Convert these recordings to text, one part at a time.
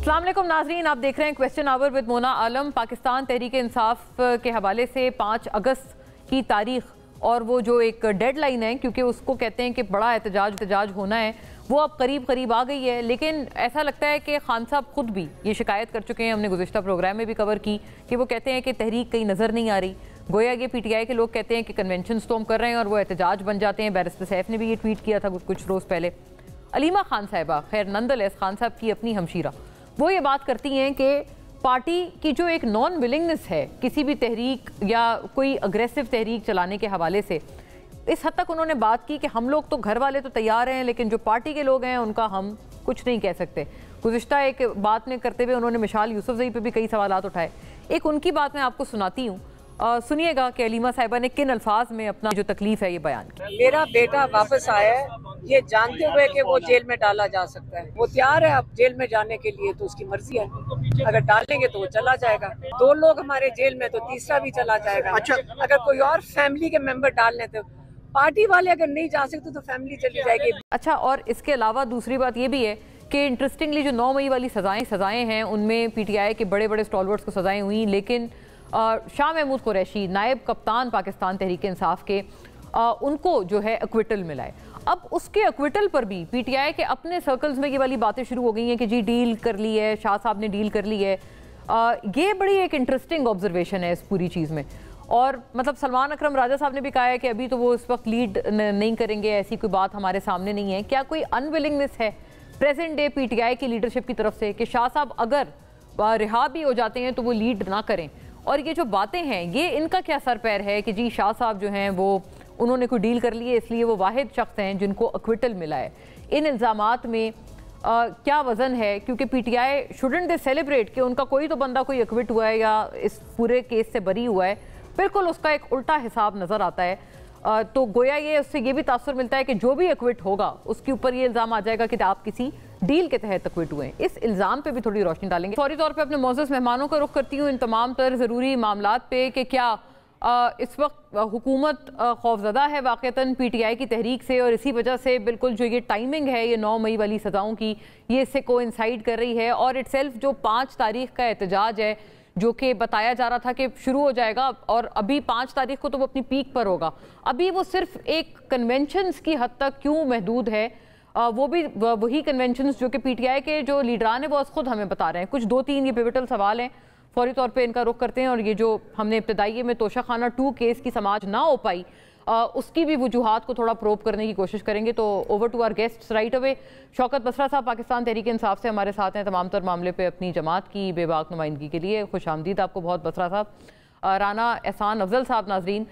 अस्सलाम वालेकुम नाजरीन, आप देख रहे हैं क्वेश्चन आवर विद मोना आलम। पाकिस्तान तहरीक इंसाफ के हवाले से 5 अगस्त की तारीख और वो जो एक डेडलाइन है, क्योंकि उसको कहते हैं कि बड़ा एहतजाज होना है, वो अब करीब आ गई है। लेकिन ऐसा लगता है कि खान साहब खुद भी ये शिकायत कर चुके हैं, हमने गुज़िश्ता प्रोग्राम में भी कवर की, कि वो कहते हैं कि तहरीक कहीं नज़र नहीं आ रही। गोया ये PTI के लोग कहते हैं कि कन्वेंशन तो हम कर रहे हैं और वो एहतजाज बन जाते हैं। बैरिस्टर सैफ ने भी ये ट्वीट किया था कुछ रोज़ पहले। अलीमा खान साहिबा, खैर नंदलेस खान साहब की अपनी हमशीरा, वो ये बात करती हैं कि पार्टी की जो एक नॉन विलिंगनेस है किसी भी तहरीक या कोई अग्रेसिव तहरीक चलाने के हवाले से, इस हद तक उन्होंने बात की कि हम लोग तो घर वाले तो तैयार हैं, लेकिन जो पार्टी के लोग हैं उनका हम कुछ नहीं कह सकते। गुज़िश्ता एक बात में करते हुए उन्होंने मिसाल यूसुफजई पे भी कई सवालात उठाए। एक उनकी बात मैं आपको सुनाती हूँ, सुनिएगा कि अलीमा साहिबा ने किन अल्फाज में अपना जो तकलीफ है ये बयान की। मेरा बेटा वापस आया है ये जानते हुए कि वो जेल में डाला जा सकता है, वो तैयार है अब जेल में जाने के लिए, तो उसकी मर्जी है। अगर डालेंगे तो वो चला जाएगा। 2 लोग हमारे जेल में, तो तीसरा भी चला जाएगा। अच्छा, अगर कोई और फैमिली के मेंबर डाल लें तो पार्टी वाले अगर नहीं जा सकते तो फैमिली चली जाएगी। अच्छा, और इसके अलावा दूसरी बात ये भी है कि इंटरेस्टिंगली जो 9 मई वाली सजाएं हैं उनमें PTI के बड़े स्टॉलवर्ड्स को सजाएं हुई, लेकिन शाह महमूद कुरैशी नायब कप्तान पाकिस्तान तहरीक इंसाफ के, उनको जो है एक्विटल मिला है। अब उसके एक्विटल पर भी PTI के अपने सर्कल्स में ये वाली बातें शुरू हो गई हैं कि जी डील कर ली है, शाह साहब ने डील कर ली है। ये बड़ी एक इंटरेस्टिंग ऑब्जर्वेशन है इस पूरी चीज़ में। और मतलब सलमान अकरम राजा साहब ने भी कहा है कि अभी तो वो इस वक्त लीड नहीं करेंगे, ऐसी कोई बात हमारे सामने नहीं है। क्या कोई अनविलिंगनेस है प्रेजेंट डे PTI की लीडरशिप की तरफ से कि शाह साहब अगर रिहा भी हो जाते हैं तो वो लीड ना करें? और ये जो बातें हैं ये इनका क्या सर पैर है कि जी शाह साहब जो हैं वो उन्होंने कोई डील कर ली है इसलिए वो वाहिद शख्स हैं जिनको एक्विटल मिला है? इन इल्ज़ामात में क्या वज़न है? क्योंकि PTI शुडंट दे सेलिब्रेट कि उनका कोई तो बंदा कोई एक्विट हुआ है या इस पूरे केस से बरी हुआ है, बिल्कुल उसका एक उल्टा हिसाब नज़र आता है। तो गोया ये उससे ये भी तासुर मिलता है कि जो भी एक्विट होगा उसके ऊपर ये इल्ज़ाम आ जाएगा कि आप किसी डील के तहत एक्विट हुए हैं। इस इल्ज़ाम पे भी थोड़ी रोशनी डालेंगे। फौरी तौर पे अपने मोअज़्ज़ज़ मेहमानों का रुख करती हूँ इन तमाम तर ज़रूरी मामलात पे कि क्या इस वक्त हुकूमत खौफज़दा है वाक़तन PTI की तहरीक से, और इसी वजह से बिल्कुल जो ये टाइमिंग है ये 9 मई वाली सज़ाओं की, ये इससे कोइंसाइड कर रही है। और इटसेल्फ जो 5 तारीख का एहतजाज है जो कि बताया जा रहा था कि शुरू हो जाएगा, और अभी 5 तारीख को तो वो अपनी पीक पर होगा, अभी वो सिर्फ एक कन्वेंशंस की हद तक क्यों महदूद है? वो भी वही कन्वेंशंस जो कि PTI के जो लीडरान हैं वो खुद हमें बता रहे हैं। कुछ 2-3 ये पिवटल सवाल हैं, फौरी तौर पे इनका रुख करते हैं। और ये जो हमने इब्तदाई में तोशाखाना 2 केस की समाज ना हो पाई, उसकी भी वजूहात को थोड़ा प्रोब करने की कोशिश करेंगे। तो over to our guest right away. Shaukat Basra Sahab Pakistan Tehreek Insaf से हमारे साथ हैं तमाम तर मामले पे अपनी जमात की बेबाक नुमाइंदगी के लिए। खुश आमदीद आपको बहुत बसरा साहब। राना एहसान अफजल साहब नाजरीन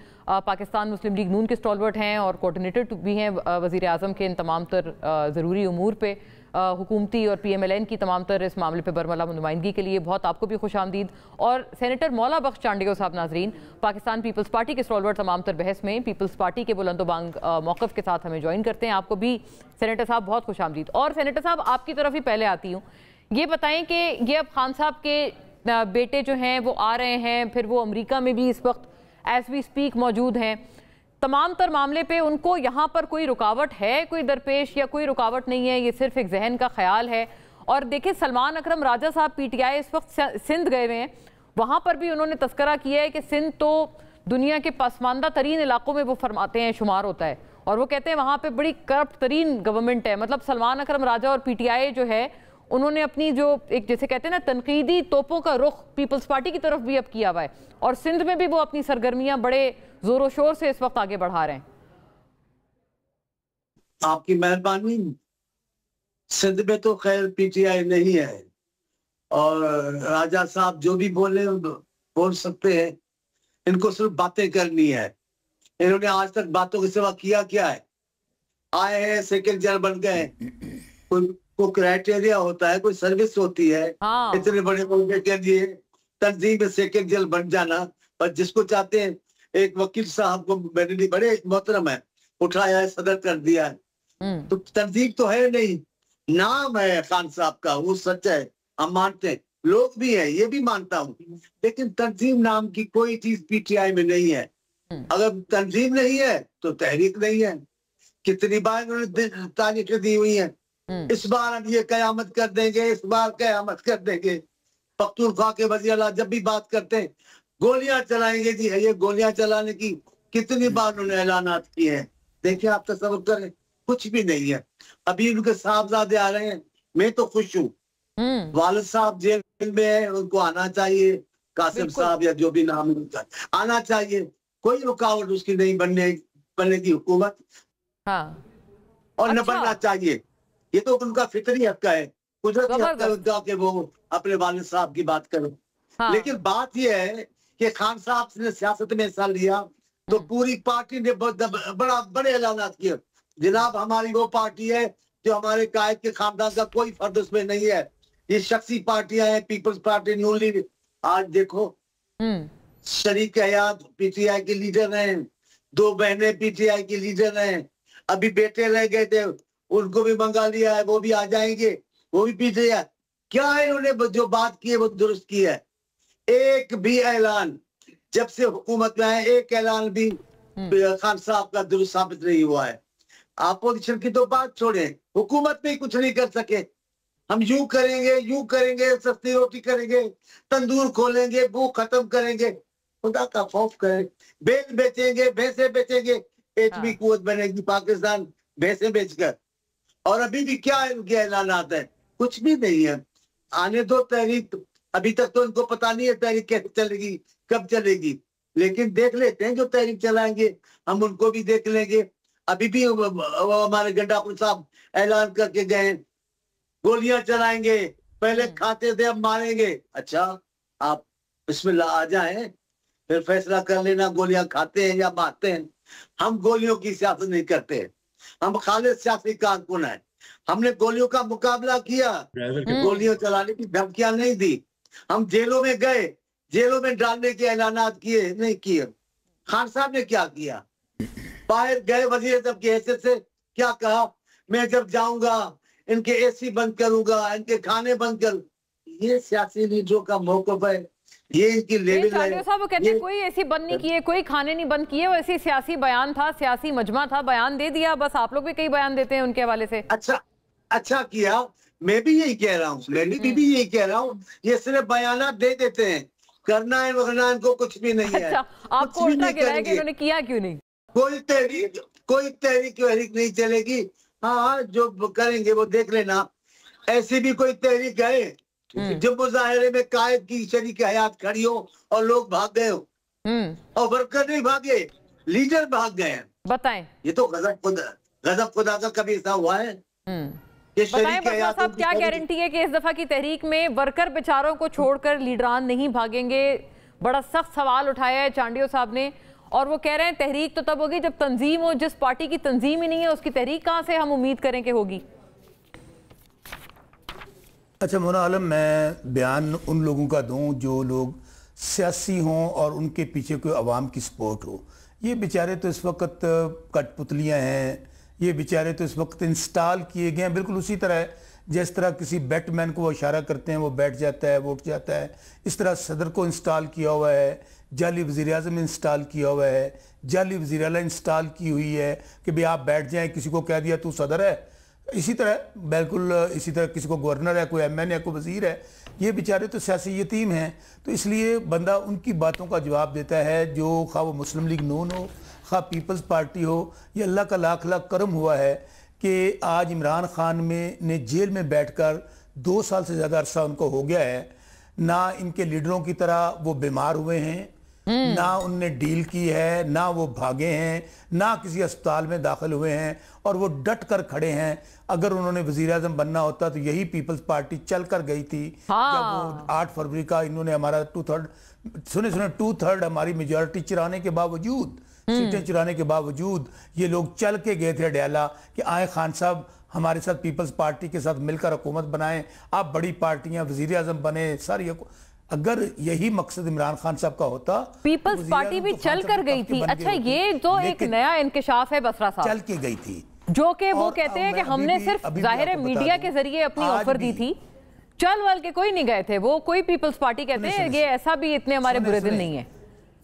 पाकिस्तान मुस्लिम लीग नून के स्टॉलवर्ट हैं और कोऑर्डिनेटर भी हैं वज़ीर आज़म के इन तमाम तर ज़रूरी उमूर पे, हुकूमती और PMLN की तमाम तर इस मामले पे बरमला नुमाइंदगी के लिए बहुत आपको भी खुश आमदीद। और सेनेटर मौला बख्श चांडियो साहब नाजरीन पाकिस्तान पीपल्स पार्टी के स्टॉलवर्ट तमाम तर बहस में पीपल्स पार्टी के बुलंदोबांग मौक़िफ़ के साथ हमें ज्वाइन करते हैं। आपको भी सेनेटर साहब बहुत खुश आमदीद। और सेनेटर साहब आपकी तरफ ही पहले आती हूँ, ये बताएं कि ये अब खान साहब के बेटे जो हैं वो आ रहे हैं, फिर वो अमेरिका में भी इस वक्त एज वी स्पीक मौजूद हैं, तमाम तर मामले पे उनको यहाँ पर कोई रुकावट है कोई दरपेश या कोई रुकावट नहीं है, ये सिर्फ एक जहन का ख्याल है? और देखिए सलमान अकरम राजा साहब PTI इस वक्त सिंध गए हुए हैं, वहाँ पर भी उन्होंने तस्करा किया है कि सिंध तो दुनिया के पसमानदा तरीन इलाकों में वो फरमाते हैं शुमार होता है, और वो कहते हैं वहाँ पर बड़ी करप्ट तरीन गवर्नमेंट है। मतलब सलमान अकरम राजा और PTI जो है उन्होंने अपनी जो एक जैसे कहते हैं ना तनकीदी तोपों का रुख पीपल्स पार्टी की तरफ भी अब किया हुआ है, और सिंध में भी वो अपनी सरगर्मियां बड़े जोरों शोर से इस वक्त आगे बढ़ा रहे हैं। आपकी मेहरबानी। सिंध में तो खैर PTI नहीं है, और राजा साहब जो भी बोल सकते हैं, इनको सिर्फ बातें करनी है। इन्होंने आज तक बातों के सिवा किया क्या है? आए हैं, सेक्रेटरी जनरल बन गए, कोई क्राइटेरिया होता है, कोई सर्विस होती है। हाँ। इतने बड़े मुल्क के लिए तंजीम में सेक्रेटरी जनरल बन जाना, और जिसको चाहते हैं, एक वकील साहब को मेरे लिए बड़े मोहतरम है, उठाया है, सदर कर दिया है। तो तंजीम तो है नहीं, नाम है खान साहब का, वो सच है, हम मानते हैं, लोग भी है, ये भी मानता हूँ, लेकिन तंजीम नाम की कोई चीज PTI में नहीं है। अगर तंजीम नहीं है तो तहरीक नहीं है। कितनी बार उन्होंने तारीखें दी हुई है, इस बार हम ये कयामत कर देंगे, इस बार कयामत कर देंगे। पख्तूनख्वा के वज़ीर-ए-आला जब भी बात करते हैं गोलियां चलाएंगे जी, ये गोलियां चलाने की कितनी बार उन्होंने ऐलानात किए हैं। देखिए आप तसव्वुर करें, कुछ भी नहीं है। अभी उनके साहबजादे आ रहे हैं, मैं तो खुश हूँ। वालिद साहब जेल में है, उनको आना चाहिए, कासिम साहब या जो भी नाम उनका आना चाहिए। कोई रुकावट उसकी नहीं बनने की हुकूमत, और न बनना चाहिए। ये तो उनका फितरी हक है, कुदरती हक है उनका कि वो अपने वालिद साहब की बात करें। लेकिन बात यह है कि खान साहब ने सियासत में हिस्सा लिया तो पूरी पार्टी ने बड़े ऐलानात किए। जनाब हमारी वो पार्टी है जो हमारे कायद के खानदान का कोई फर्द उसमें नहीं है। ये शख्सी पार्टियां हैं, पीपल्स पार्टी, नून लीग। आज देखो शरीक हयात पीटीआई के लीडर हैं, 2 बहनें पीटीआई की लीडर हैं। अभी बेटे रह गए थे, उनको भी मंगा लिया है, वो भी आ जाएंगे, वो भी पीटीआई। क्या है उन्होंने जो बात की है वो दुरुस्त की है। एक भी ऐलान जब से हुकूमत में आए, एक ऐलान भी खान साहब का दुरुस्त साबित नहीं हुआ है। अपोजिशन की तो बात छोड़े, हुकूमत में ही कुछ नहीं कर सके। हम यूं करेंगे, सस्ती रोटी करेंगे, तंदूर खोलेंगे, भूख खत्म करेंगे। खुदा का खौफ करें, बेल बेचेंगे, भैंसे बेचेंगे, एटमी कुव्वत बनेगी पाकिस्तान भैंसे बेचकर। और अभी भी क्या इनके ऐलानात है, कुछ भी नहीं है। आने दो तहरीक, अभी तक तो इनको पता नहीं है तहरीक कैसे चलेगी, कब चलेगी, लेकिन देख लेते हैं जो तहरीक चलाएंगे हम उनको भी देख लेंगे। अभी भी हमारे गंडापुर साहब ऐलान करके गए गोलियां चलाएंगे, पहले खाते थे अब मारेंगे। अच्छा आप बिस्मिल्लाह आ जाएं, फिर फैसला कर लेना गोलियां खाते हैं या मारते हैं। हम गोलियों की सियासत नहीं करते, हम खालिद सियासी कारकुन हैं। हमने गोलियों का मुकाबला किया, गोलियां चलाने की धमकियां नहीं दी। हम जेलों में गए, जेलों में डालने के ऐलानात किए नहीं किए। खान साहब ने क्या किया, बाहर गए वजीर आज़म की हैसियत से क्या कहा, मैं जब जाऊंगा इनके एसी बंद करूंगा, इनके खाने बंद कर। ये सियासी लीडरों का मौक़िफ़ है, ये इनकी लेवल है। साहब वो कहते हैं कोई ऐसी बंद नहीं किए, कोई खाने नहीं बंद किए, वो ऐसी सियासी बयान था, सियासी मजमा था, बयान दे दिया बस। आप लोग भी कई बयान देते हैं उनके हवाले से। अच्छा किया, मैं भी यही कह रहा हूँ, यही कह रहा हूँ। ये सिर्फ बयान दे देते हैं, करना है वरना इनको कुछ भी नहीं है। अच्छा, आपको उल्टा कह रहा है कि इन्होंने किया क्यों नहीं? कोई तहरीक नहीं चलेगी। हाँ जो करेंगे वो देख लेना। ऐसी भी कोई तहरीक है जब मुजाहिरे में कायद की शरीक हयात खड़ी हो और लोग भाग गए हो, और वर्कर नहीं भागे, लीडर भाग गए हैं। बताएं, ये तो गजब खुदा का कभी ऐसा हुआ है? बताएं बसरा साहब, क्या गारंटी है कि इस दफा की तहरीक में वर्कर बेचारों को छोड़कर लीडरान नहीं भागेंगे? बड़ा सख्त सवाल उठाया है चांडियो साहब ने, और वो कह रहे हैं तहरीक तो तब होगी जब तंजीम हो। जिस पार्टी की तंजीम ही नहीं है उसकी तहरीक कहां से हम उम्मीद करें कि होगी? अच्छा मोना आलम, मैं बयान उन लोगों का दूं जो लोग सियासी हों और उनके पीछे कोई अवाम की सपोर्ट हो। ये बेचारे तो इस वक्त कठपुतलियाँ हैं, ये बेचारे तो इस वक्त इंस्टॉल किए गए हैं। बिल्कुल उसी तरह जिस तरह किसी बैटमैन को वो इशारा करते हैं वो बैठ जाता है, वो उठ जाता है, इस तरह सदर को इंस्टॉल किया हुआ है, जाली वज़ीर आज़म इंस्टॉल किया हुआ है, जाली वज़ीर आला इंस्टॉल की हुई है कि भाई आप बैठ जाएं, किसी को कह दिया तू सदर है। इसी तरह बिल्कुल इसी तरह किसी को गवर्नर है, कोई एमएन है, कोई वज़ीर है। ये बेचारे तो सियासी यतीम हैं। तो इसलिए बंदा उनकी बातों का जवाब देता है, जो खा वो मुस्लिम लीग नून हो, खा पीपल्स पार्टी हो। ये अल्लाह का लाख लाख करम हुआ है कि आज इमरान खान ने जेल में बैठकर 2 साल से ज़्यादा अरसा उनको हो गया है। ना इनके लीडरों की तरह वो बीमार हुए हैं, ना उनने डील की है, ना वो भागे हैं, ना किसी अस्पताल में दाखिल हुए हैं, और वो डट कर खड़े हैं। अगर उन्होंने वज़ीर आज़म बनना होता तो यही पीपल्स पार्टी चल कर गई थी। जब वो 8 फरवरी का इन्होंने हमारा 2/3 हमारी मेजॉरिटी चुराने के बावजूद, सीटें चुराने के बावजूद ये लोग चल के गए थे डयाला कि आए खान साहब हमारे साथ पीपल्स पार्टी के साथ मिलकर हुकूमत बनाएं, आप बड़ी पार्टियां वज़ीर आज़म बने सारी। अगर यही मकसद इमरान खान साहब का होता, पीपल्स पार्टी भी चल कर गई थी। अच्छा, ये तो एक नया इंकशाफ है बसरा साहब, चल के गई थी, जो कि वो कहते हैं कि हमने सिर्फ जाहिर मीडिया के जरिए अपनी ऑफर दी थी, चल वाल के कोई नहीं गए थे। वो कोई पीपल्स पार्टी कहते हैं ये ऐसा भी इतने हमारे बुरे दिन नहीं है।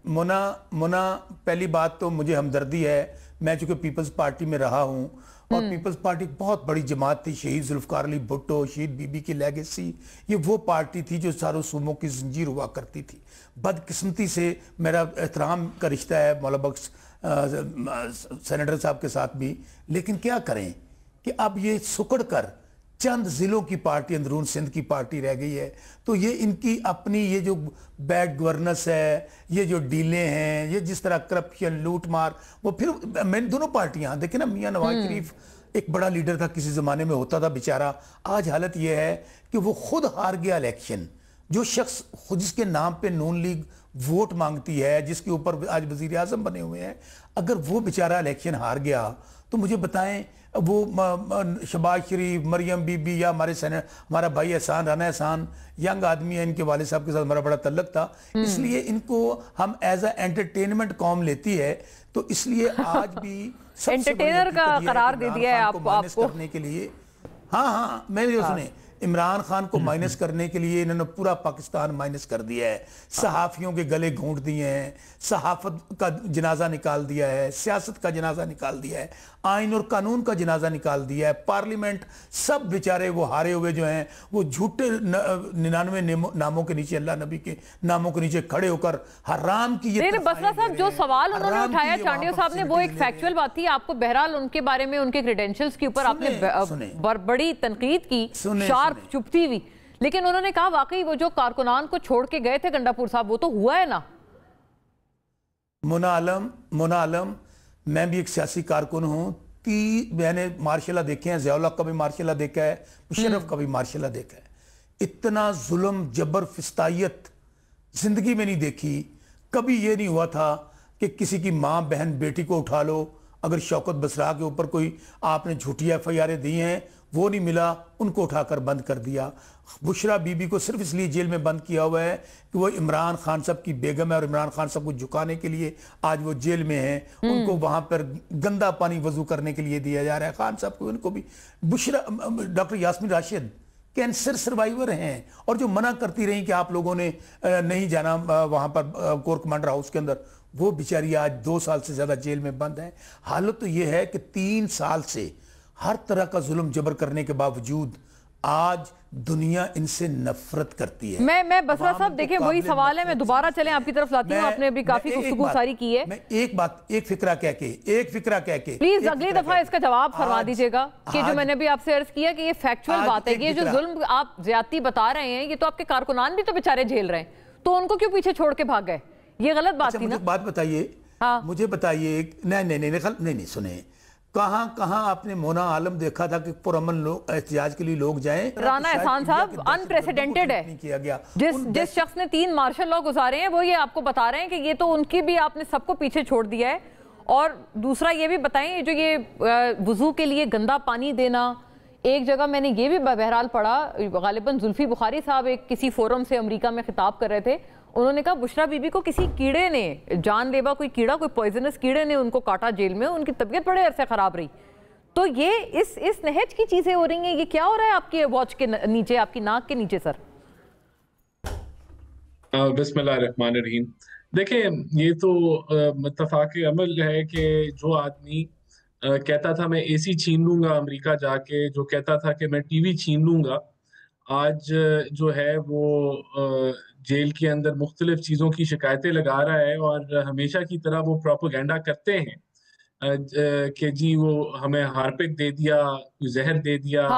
मुना पहली बात तो मुझे हमदर्दी है मैं चूंकि पीपल्स पार्टी में रहा हूं और पीपल्स पार्टी बहुत बड़ी जमात थी, शहीद जुल्फकार अली भुट्टो, शहीद बीबी की लेगेसी, ये वो पार्टी थी जो चारों सूबों की जंजीर हुआ करती थी। बदकिस्मती से मेरा एहतराम का रिश्ता है मौला बख्श सेनेटर साहब के साथ भी, लेकिन क्या करें कि अब ये सुकड़ कर चंद जिलों की पार्टी अंदरून सिंध की पार्टी रह गई है। तो ये इनकी अपनी ये जो बैड गवर्नेंस है, ये जो डीलें हैं, ये जिस तरह करप्शन लूट मार, वो फिर मैंने दोनों पार्टियां देखे ना, मियां नवाज शरीफ एक बड़ा लीडर था, किसी जमाने में होता था बेचारा, आज हालत ये है कि वो खुद हार गया इलेक्शन। जो शख्स खुद जिसके नाम पे नून लीग वोट मांगती है, जिसके ऊपर आज वजीर आजम बने हुए हैं, अगर वो बेचारा इलेक्शन हार गया तो मुझे बताएं वो शहबाज शरीफ, मरियम बीबी या हमारा भाई एहसान, राना एहसान, यंग आदमी है, इनके वाले साहब के साथ हमारा बड़ा तल्लक था, इसलिए इनको हम एज अ एंटरटेनमेंट कॉम लेती है। तो इसलिए आज भी एंटरटेनर का करार दे दिया है आपको करने के लिए। हाँ, मेरी सुने, इमरान खान को माइनस करने के लिए इन्होंने पूरा पाकिस्तान माइनस कर दिया है, सहाफियों के गले घोंट दिए हैं, सहाफत का जनाजा निकाल दिया है, सियासत का जनाजा निकाल दिया है, आइन और कानून का जनाजा निकाल दिया है, पार्लियामेंट, सब बेचारे वो हारे हुए जो हैं वो झूठे 99 नामों के नीचे, अल्लाह नबी के नामों के नीचे खड़े होकर हराम की ये बसरा साहब जो सवाल उन्होंने उठाया चांडियो साहब ने, वो एक फैक्चुअल बात थी। आपको बहरहाल उनके बारे में, उनके क्रेडेंशियल्स के ऊपर आपने बड़ी तनकीद की, शार्प चुपती हुई, लेकिन उन्होंने कहा वाकई वो जो कारकुनान को छोड़ के गए थे गंडापुर साहब, वो तो हुआ है ना। मोना आलम, मैं भी एक सियासी कारकुन हूं, मैंने मार्शल देखे हैं, ज़ियाउल हक का भी मार्शल देखा है, मुशर्रफ का भी मार्शल देखा है। इतना जुल्म, जबर, फिस्तायत जिंदगी में नहीं देखी। कभी ये नहीं हुआ था कि किसी की माँ बहन बेटी को उठा लो, अगर शौकत बसरा के ऊपर कोई आपने झूठी FIR दी हैं, वो नहीं मिला, उनको उठाकर बंद कर दिया। बुशरा बीबी को सिर्फ इसलिए जेल में बंद किया हुआ है कि वो इमरान खान साहब की बेगम है और इमरान खान साहब को झुकाने के लिए आज वो जेल में है। उनको वहां पर गंदा पानी वजू करने के लिए दिया जा रहा है खान साहब को। उनको भी Bushra, doctor Yasmeen Rashid cancer survivor हैं और जो मना करती रही कि आप लोगों ने नहीं जाना वहां पर कोर कमांडर हाउस के अंदर, वो बेचारी आज 2 साल से ज्यादा जेल में बंद है। हालत तो ये है कि 3 साल से हर तरह का जुल्म जबर करने के बावजूद आज दुनिया इनसे नफरत करती है। मैं बसरा साहब देखिए वही सवाल है, मैं दोबारा चले आपकी तरफ लाती हूँ, आपने अभी काफी गुफ्तगू सारी की है। मैं एक फिक्रा कह के प्लीज अगली दफा इसका जवाब फरमा दीजिएगा कि जो मैंने अभी आपसे अर्ज किया कि ये फैक्चुअल बात है कि ये जो जुल्म आप ज्यादती बता रहे हैं, ये तो आपके कारकुनान भी तो बेचारे झेल रहे हैं, तो उनको क्यों पीछे छोड़ के भाग गए? ये गलत बात थी ना। बात बताइए, मुझे बताइए। नहीं, सुने, कहां आपने मोना आलम देखा था कि पुरअमन लोग एहतिजाज के लिए लोग जाएं? राना एहसान साहब, अनप्रेसिडेंटेड है। किया गया। जिस शख्स ने 3 मार्शल लॉ गुजारे हैं वो ये आपको बता रहे हैं कि ये तो उनकी भी आपने सबको पीछे छोड़ दिया है। और दूसरा ये भी बताएं, जो ये वुजू के लिए गंदा पानी देना, एक जगह मैंने ये भी बहरहाल पढ़ा, गालिबन जुल्फी बुखारी साहब एक किसी फोरम से अमेरिका में खिताब कर रहे थे, उन्होंने कहा बुशरा बीबी को किसी कीड़े ने, जानलेवा कोई कीड़ा, कोई पॉइजनस कीड़े ने उनको काटा जेल में, उनकी तबीयत बड़े अरसे खराब रही। तो ये इस नहज की चीजें हो रही हैं, ये क्या हो रहा है आपके वॉच के नीचे, आपकी नाक के नीचे? सर बिस्मिल्लाहिर्रहमानिर्रहीम। देखिए, ये तो मुत्तफ़ाक़े अमल है कि जो आदमी कहता था मैं AC छीन लूंगा अमेरिका जाके, जो कहता था कि मैं TV छीन लूंगा, आज जो है वो जेल के अंदर मुख्तलिफ चीज़ों की शिकायतें लगा रहा है और हमेशा की तरह वो प्रोपेगेंडा करते हैं कि जी वो हमें हार्पिक दे दिया, जहर दे दिया,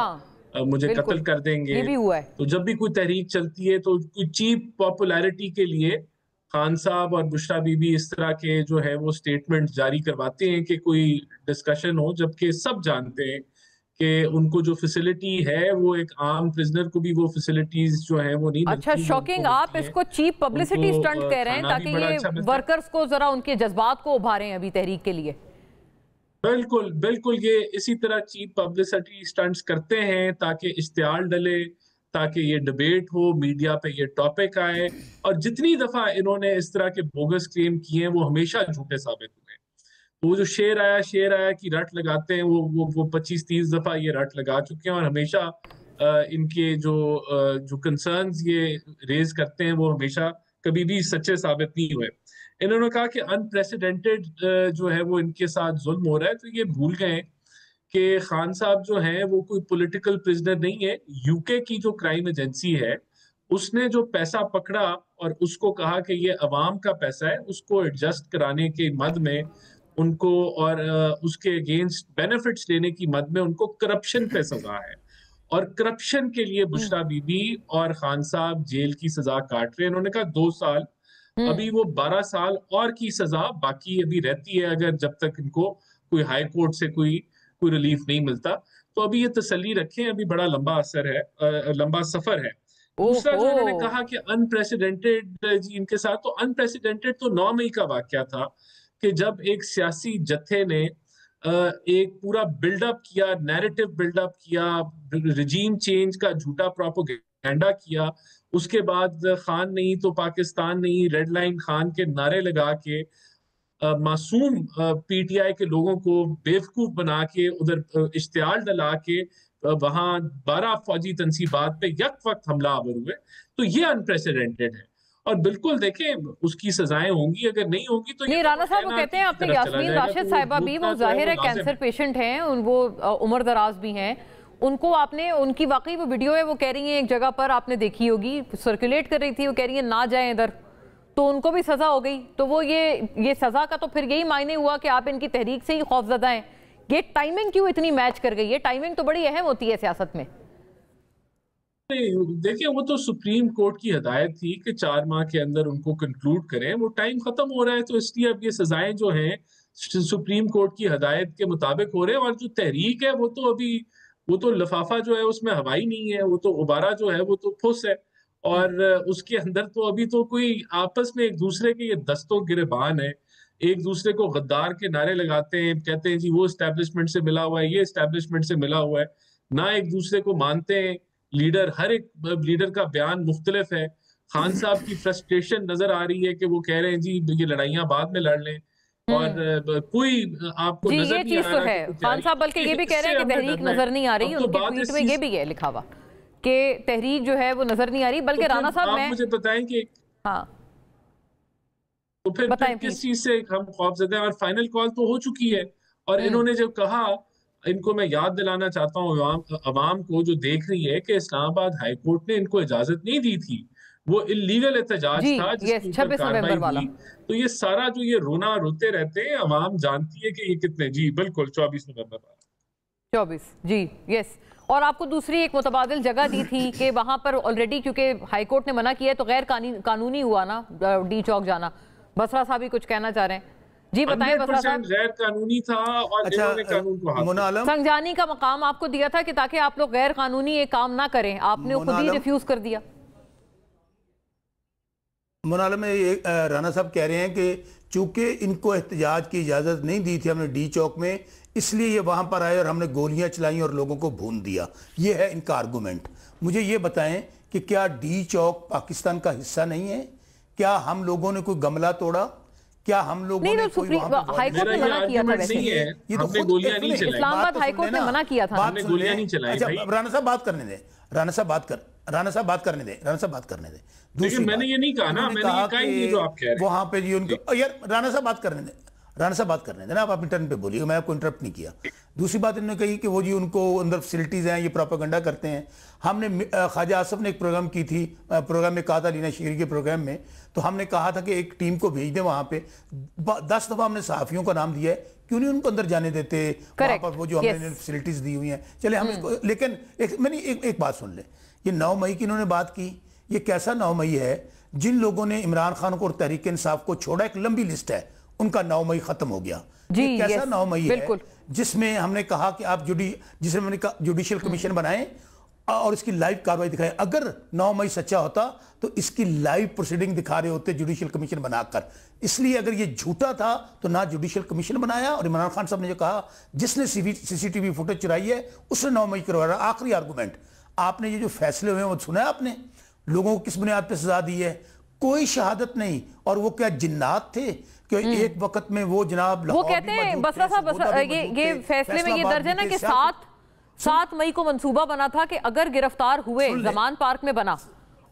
मुझे कत्ल कर देंगे। ये भी हुआ है। तो जब भी कोई तहरीक चलती है तो कोई चीप पॉपुलैरिटी के लिए खान साहब और बुशरा बीबी इस तरह के जो है वो स्टेटमेंट जारी करवाते हैं कि कोई डिस्कशन हो, जबकि सब जानते हैं कि उनको जो फैसिलिटी है वो एक आम प्रिजनर को भी वो फैसिलिटीज जो है वो नहीं। अच्छा, शॉकिंग, आप इसको चीप पब्लिसिटी स्टंट कह रहे हैं ताकि ये वर्कर्स को जरा उनके जज्बात को उभारें अभी तहरीक के लिए? बिल्कुल बिल्कुल, ये इसी तरह चीप पब्लिसिटी स्टंट्स करते हैं ताकि इश्तिहार डले, ताकि ये डिबेट हो, मीडिया पे ये टॉपिक आए। और जितनी दफा इन्होंने इस तरह के बोगस क्लेम किए हैं वो हमेशा झूठे साबित हुए। तो वो जो शेर आया की रट लगाते हैं, वो 25-30 दफा ये रट लगा चुके हैं और हमेशा इनके जो कंसर्न्स ये रेज करते हैं वो हमेशा कभी भी सच्चे साबित नहीं हुए। इन्होंने कहा कि अनप्रेसिडेंटेड जो है वो इनके साथ जुल्म हो रहा है। तो ये भूल गए कि खान साहब जो हैं वो कोई पॉलिटिकल प्रिजनर नहीं है। यूके की जो क्राइम एजेंसी है उसने जो पैसा पकड़ा और उसको कहा कि ये अवाम का पैसा है, उसको एडजस्ट कराने के मद में उनको और उसके अगेंस्ट बेनिफिट्स लेने की मद में उनको करप्शन पे सजा है। और करप्शन के लिए बुशरा बीबी और खान साहब जेल की सजा काट रहे हैं। इन्होंने कहा 2 साल, अभी वो 12 साल और की सजा बाकी अभी रहती है, अगर जब तक इनको कोई हाई कोर्ट से कोई रिलीफ नहीं मिलता। तो अभी ये तसल्ली रखें, अभी बड़ा लंबा लंबा सफर है। दूसरा जो इन्होंने कहा कि अनप्रेसिडेंटेड जी इनके साथ, तो अनप्रेसिडेंटेड तो 9 मई का वाकया था कि जब एक सियासी जत्थे ने एक पूरा बिल्डअप किया, नैरेटिव बिल्डअप किया, रिजीम चेंज का झूठा प्रोपेगेंडा किया। उसके बाद खान नहीं तो पाकिस्तान नहीं, रेड लाइन खान के नारे लगा के मासूम पीटीआई के लोगों को बेवकूफ बना के उधर इश्तियाल डला के वहां 12 फौजी तंसीबात पे यक वक्त हमलावर हुए। तो ये अनप्रेसिडेंटेड है और बिल्कुल देखें उसकी सजाएं होंगी, अगर नहीं होंगी तो नहीं। राणा साहब वो कहते हैं अपने यास्मीन राशिद साहिबा भी, वो जाहिर है कैंसर पेशेंट हैं, वो उम्र दराज भी हैं। उनको आपने, उनकी वाकई वो वीडियो है, वो कह रही हैं एक जगह पर आपने देखी होगी, सर्कुलेट कर रही थी, वो कह रही है ना जाएं इधर, तो उनको भी सजा हो गई। तो वो ये सजा का तो फिर यही मायने हुआ कि आप इनकी तहरीक से ही खौफजदा हैं। ये टाइमिंग क्यों इतनी मैच कर गई है? टाइमिंग तो बड़ी अहम होती है सियासत में। देखिए वो तो सुप्रीम कोर्ट की हदायत थी कि 4 माह के अंदर उनको कंक्लूड करें, वो टाइम खत्म हो रहा है तो इसलिए अब ये सजाएं जो हैं सुप्रीम कोर्ट की हदायत के मुताबिक हो रहे हैं। और जो तहरीक है वो तो अभी, वो तो लिफाफा जो है उसमें हवाई नहीं है, वो तो गुब्बारा जो है वो तो फुस है। और उसके अंदर तो अभी तो कोई आपस में एक दूसरे के ये दस्तों गिरेबान है, एक दूसरे को गद्दार के नारे लगाते हैं, कहते हैं जी वो एस्टेब्लिशमेंट से मिला हुआ है, ये एस्टेब्लिशमेंट से मिला हुआ है, ना एक दूसरे को मानते हैं। लीडर, हर एक लीडर का बयान मुख्तलिफ है। खान साहब की फ्रस्ट्रेशन नजर आ रही है कि वो कह रहे हैं जी ये लड़ाइयां बाद में लड़ लें, और कोई आपको जी नजर ये नहीं चीज तो है। खान साहब बल्कि ये भी कह रहे हैं कि तहरीक नजर नहीं आ रही, उनके ट्वीट में ये भी है लिखा हुआ कि तहरीक जो है वो नजर नहीं आ रही। बल्कि राणा साहब मैं मुझे बताएं कि हाँ तो फिर किस चीज से हम खौफजदा हैं? और फाइनल कॉल तो हो चुकी है। और इन्होंने जो कहा, इनको मैं याद दिलाना चाहता हूँ अवाम को जो देख रही है कि इस्लामाबाद हाई कोर्ट ने इनको इजाजत नहीं दी थी, वो इलीगल एहतजाज था जिसके ऊपर कार्रवाई हुई। तो ये सारा जो ये रोना रोते रहते हैं, अवाम जानती है कि ये कितने, जी बिल्कुल 24 नवंबर 24 जी यस। और आपको दूसरी एक मुतबादिल जगह दी थी कि वहां पर ऑलरेडी क्योंकि हाई कोर्ट ने मना किया है तो गैर कानूनी हुआ ना डी चौक जाना। बसरा साहब भी कुछ कहना चाह रहे हैं, जी बताएं बसरा साहब। गैर कानूनी था और इन्होंने कानून को हाथ संजानी का मकाम आपको दिया था कि ताकि आप लोग गैर कानूनी ये काम ना करें, आपने खुद ही रिफ्यूज कर दिया। मुनालम में राणा साहब कह रहे हैं कि चूंकि इनको एहतजाज की इजाज़त नहीं दी थी हमने डी चौक में, इसलिए ये वहाँ पर आए और हमने गोलियां चलाई और लोगों को भून दिया। ये है इनका आर्गूमेंट। मुझे ये बताएं कि क्या डी चौक पाकिस्तान का हिस्सा नहीं है? क्या हम लोगों ने कोई गमला तोड़ा? क्या हम लोगों ने कोई हाईकोर्ट ने मना किया था? वैसे ये तो गोलियां नहीं चलाई, इस्लामाबाद हाईकोर्ट ने मना किया था, हमने गोलियां नहीं चलाई। अच्छा राणा साहब बात करने दें, राणा साहब बात करने दें। लेकिन मैंने ये नहीं कहा ना, मैंने ये कहा कि जो आप कह रहे हैं वहां पे जी उनको, यार राणा साहब बात करने दें ना, आप इंटरन पे बोलिए, मैं आपको इंटरप्ट नहीं किया। दूसरी बात इन्होंने कही कि वो जी उनको अंदर फैसिलिटीज हैं, ये प्रोपेगेंडा करते हैं। हमने ख्वाजा आसफ ने एक प्रोग्राम की थी, प्रोग्राम में कहा था लीना शीरी के प्रोग्राम में, तो हमने कहा था कि एक टीम को भेज दें वहाँ पे। 10 दफ़ा हमने सहाफ़ियों का नाम दिया है, क्यों नहीं उनको अंदर जाने देते वहाँ पर, वो जो हमने फैसिलिटीज दी हुई हैं। चले हम इसको, लेकिन मैंने एक बात सुन ले, ये 9 मई की इन्होंने बात की, ये कैसा 9 मई है? जिन लोगों ने इमरान खान को और तहरीक इंसाफ को छोड़ा, एक लंबी लिस्ट है, उनका 9 मई खत्म हो गया। ये कैसा 9 मई है जिसमें हमने कहा कि आप जिसमें हमने कहा जुडिशियल कमीशन बनाएं और इसकी लाइव कार्रवाई दिखाएं। अगर 9 मई सच्चा होता तो इसकी लाइव प्रोसीडिंग दिखा रहे होते जुडिशियल कमीशन बनाकर। इसलिए अगर ये झूठा था तो ना जुडिशियल कमीशन बनाया, और इमरान खान साहब ने जो कहा जिसने सीसीटीवी फुटेज चुराई है उसने 9 मई करवाया। आखिरी आर्गूमेंट, आपने ये जो फैसले हुए हैं वो सुना है आपने? लोगों को किस बुनियाद पर सजा दी है? कोई शहादत नहीं। और वो क्या जिन्नात थे कि एक वक्त में वो जनाब, वो कहते हैं बसरा साहब, ये फैसले में ये दर्ज है ना कि 7 मई को मंसूबा बना था कि अगर गिरफ्तार हुए जमान पार्क में बना,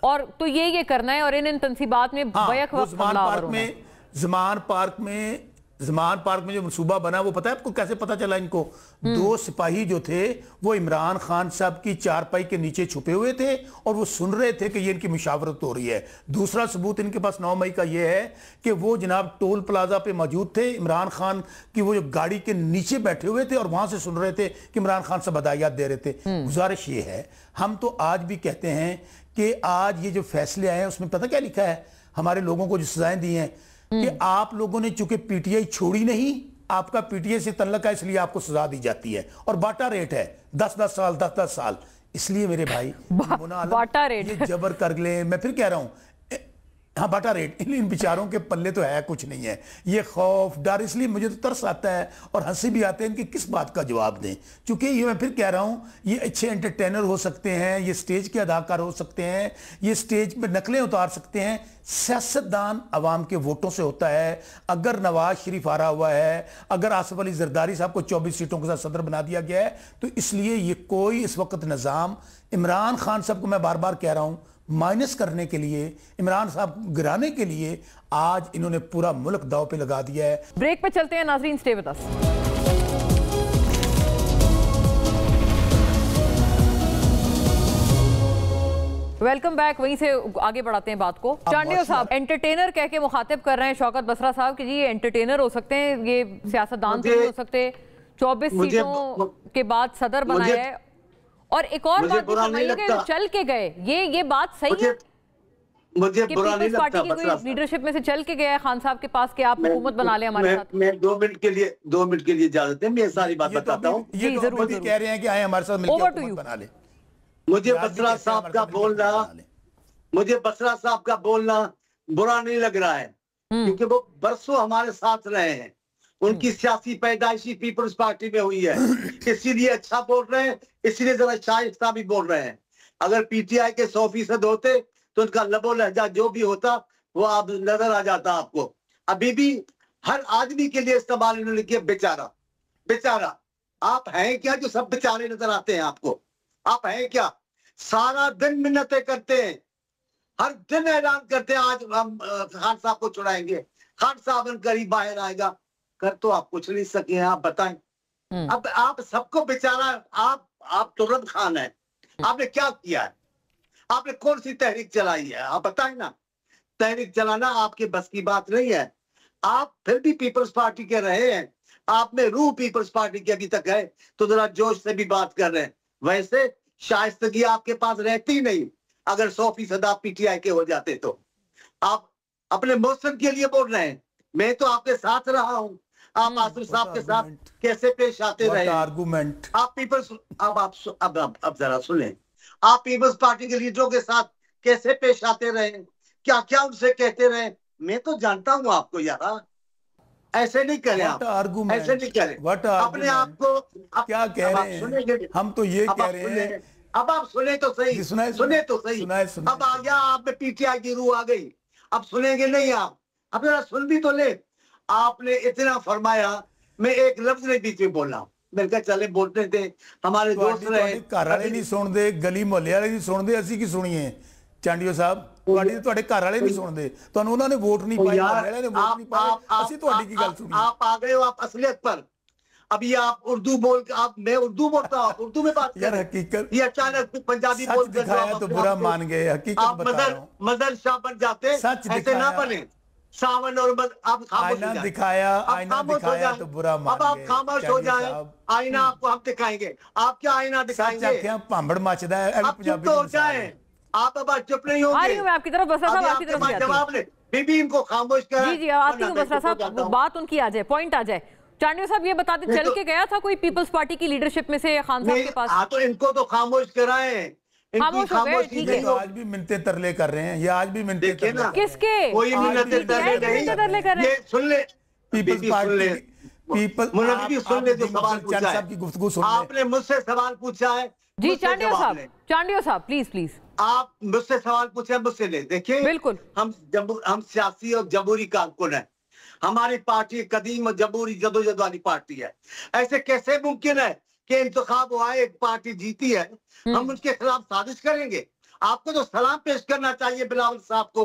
और तो ये करना है और इन तंसीबात में बैक वक्त जमान पार्क में ज़मान पार्क में जो मनसूबा बना वो पता है आपको कैसे पता चला इनको? 2 सिपाही जो थे वो इमरान खान साहब की चारपाई के नीचे छुपे हुए थे और वो सुन रहे थे कि ये इनकी मुशावरत हो रही है। दूसरा सबूत इनके पास 9 मई का ये है कि वो जनाब टोल प्लाजा पे मौजूद थे, इमरान खान की वो जो गाड़ी के नीचे बैठे हुए थे और वहां से सुन रहे थे कि इमरान खान साहब हदायत दे रहे थे। गुजारिश ये है, हम तो आज भी कहते हैं कि आज ये जो फैसले आए हैं उसमें पता क्या लिखा है, हमारे लोगों को जो सजाएं दी हैं कि आप लोगों ने चूंकि पीटीआई छोड़ी नहीं, आपका पीटीआई से तल्लक है इसलिए आपको सजा दी जाती है और बाटा रेट है 10-10 साल 10-10 साल। इसलिए मेरे भाई बाटा रेट ये जबर कर ले, मैं फिर कह रहा हूं हाँ बाटा रेट, इन बेचारों के पल्ले तो है कुछ नहीं है। ये खौफ डर, इसलिए मुझे तो तरस आता है और हंसी भी आते हैं इनकी किस बात का जवाब दें। क्योंकि ये मैं फिर कह रहा हूँ ये अच्छे एंटरटेनर हो सकते हैं, ये स्टेज के अदाकार हो सकते हैं, ये स्टेज पे नकलें उतार सकते हैं। सियासतदान अवाम के वोटों से होता है। अगर नवाज शरीफ हारा हुआ है, अगर आसिफ अली जरदारी साहब को 24 सीटों के साथ सदर बना दिया गया है, तो इसलिए ये कोई इस वक्त निज़ाम इमरान खान साहब को मैं बार बार कह रहा हूँ माइनस करने के लिए, इमरान साहब गिराने के लिए आज इन्होंने पूरा मुल्क दाव पे लगा दिया है। ब्रेक पे चलते हैं नाज़रीन, stay with us. Welcome back. वहीं से आगे बढ़ाते हैं बात को। चांडियो साहब एंटरटेनर कह के मुखातिब कर रहे हैं शौकत बसरा साहब कि जी ये एंटरटेनर हो सकते हैं, ये सियासतदान तो नहीं हो सकते। 24 सीटों के बाद सदर बनाया है और एक और बात चल के गए, ये बात सही है? मुझे बुरा नहीं लगता लीडरशिप में से चल के गया है खान साहब के पास कि आप हुकूमत बना लें हमारे साथ। मैं 2 मिनट के लिए इजाजत है, मैं सारी बात बताता हूँ। ये जरूर कह रहे हैं कि आए हमारे साथ मिलकर हुकूमत बना ले। मुझे बसरा साहब का बोलना बुरा नहीं लग रहा है, क्योंकि वो बरसों हमारे साथ रहे हैं। उनकी सियासी पैदाइशी पीपल्स पार्टी में हुई है, इसीलिए अच्छा बोल रहे हैं, इसीलिए जरा शाइस्ता भी बोल रहे हैं। अगर पीटीआई के 100% होते तो उनका लबो लहजा जो भी होता वो आप नजर आ जाता आपको। अभी भी हर आदमी के लिए इस्तेमाल इन्होंने किया, बेचारा। आप हैं क्या जो सब बेचारे नजर आते हैं आपको? आप हैं क्या? सारा दिन मिन्नतें करते हैं, हर दिन ऐलान करते हैं आज हम खान साहब को छुड़ाएंगे, खान साहब करीब बाहर आएगा। कर तो आप कुछ नहीं सके, आप बताएं। अब आप सबको बेचारा, आप तुरंत खान है, आपने क्या किया है? आपने कौन सी तहरीक चलाई है? आप बताएं ना। तहरीक चलाना आपके बस की बात नहीं है। आप फिर भी पीपल्स पार्टी के रहे हैं, आप में रूह पीपल्स पार्टी की अभी तक है, तो जरा जोश से भी बात कर रहे हैं। वैसे शाइस्तगी आपके पास रहती नहीं अगर 100% आप पीटीआई के हो जाते तो। आप अपने मोहसिन के लिए बोल रहे हैं, मैं तो आपके साथ रहा हूं। आप आसिफ साहब के साथ कैसे पेश आते रहे? आर्गुमेंट आप पीपल्स अब जरा सुने, आप पीपल्स पार्टी के लीडरों के साथ कैसे पेश आते रहे, क्या क्या उनसे कहते रहे? मैं तो जानता हूं आपको यार, ऐसे नहीं करें आप, ऐसे नहीं करें अपने आप को। क्या कह रहे हैं? हम तो ये कह रहे हैं, अब आप सुने तो सही, सुने तो सही। अब आ गया आप में पीटीआई की रूह आ गई, अब सुनेंगे नहीं आप? अब जरा सुन भी तो ले। आपने इतना फरमाया, मैं एक लफ्ज नहीं बीच में बोला, मैं कहा चले बोलते थे, हमारे दोस्त रहे। घर वाले नहीं सुनते, गली मोहल्ले वाले नहीं सुनते, असि की सुनिए चांडियो साहब? ਤੁਹਾਡੇ ਘਰ ਵਾਲੇ नहीं सुनते, ਤੁਹਾਨੂੰ ਉਹਨਾਂ ਨੇ ਵੋਟ ਨਹੀਂ ਪਾਈ, ਵਾਲਿਆਂ ਨੇ ਵੋਟ नहीं ਪਾਈ, ਅਸੀਂ ਤੁਹਾਡੀ ਕੀ ਗੱਲ ਸੁਣੀ? आप आ गए हो आप असलियत पर। अभी आप उर्दू बोल के, आप मैं उर्दू बोलता हूँ, उर्दू में बात यार। हकीकत ये अचानक पंजाबी बोल दिखाया तो बुरा मान गए। हकीकत बता रहा हूँ, मदर शाह बन जाते, ऐसे ना बने। सावन और आप आईना दिखाया तो बुरा मान गए। अब आप खामोश हो जाए, आईना आपको हम दिखाएंगे। आप क्या आईना दिखाएंगे? भांबड़ मचदा है। आप चुप तो हो जाए, आप अब चुप नहीं होंगे। आ रही हूं मैं आपकी तरफ, बसरा साहब आपकी तरफ जवाब ले। बीबी इनको खामोश करें। जी आती हूँ बसरा साहब, बात उनकी आ जाए, पॉइंट आ जाए। चांडियो साहब ये बताते, चल के गया था कोई पीपल्स पार्टी की लीडरशिप में से खान साहब के पास? हाँ तो इनको तो खामोश कराएं। खामोश हो गए, ठीक है। आज भी मिन्नतें तरले कर रहे हैं, ये आज भी मिन्नतें तरले कर रहे हैं। किसके? कोई मिन्नतें तरले कर रहे हैं। सुन ले पीपल्स पार्टी, सुन ले जो सवाल पूछा है की गुफ्तगू सुन ले। आपने मुझसे सवाल पूछा है जी चांडियो साहब प्लीज आप मुझसे सवाल पूछे, मुझसे ले। देखिए बिल्कुल, हम सियासी और जमहूरी कारकुन है। हमारी पार्टी कदीम और जमहूरी जदोजहद वाली पार्टी है। ऐसे कैसे मुमकिन है कि इंतखाब हुआ है, एक पार्टी जीती है, हम उसके खिलाफ साजिश करेंगे? आपको तो सलाम पेश करना चाहिए बिलावल साहब को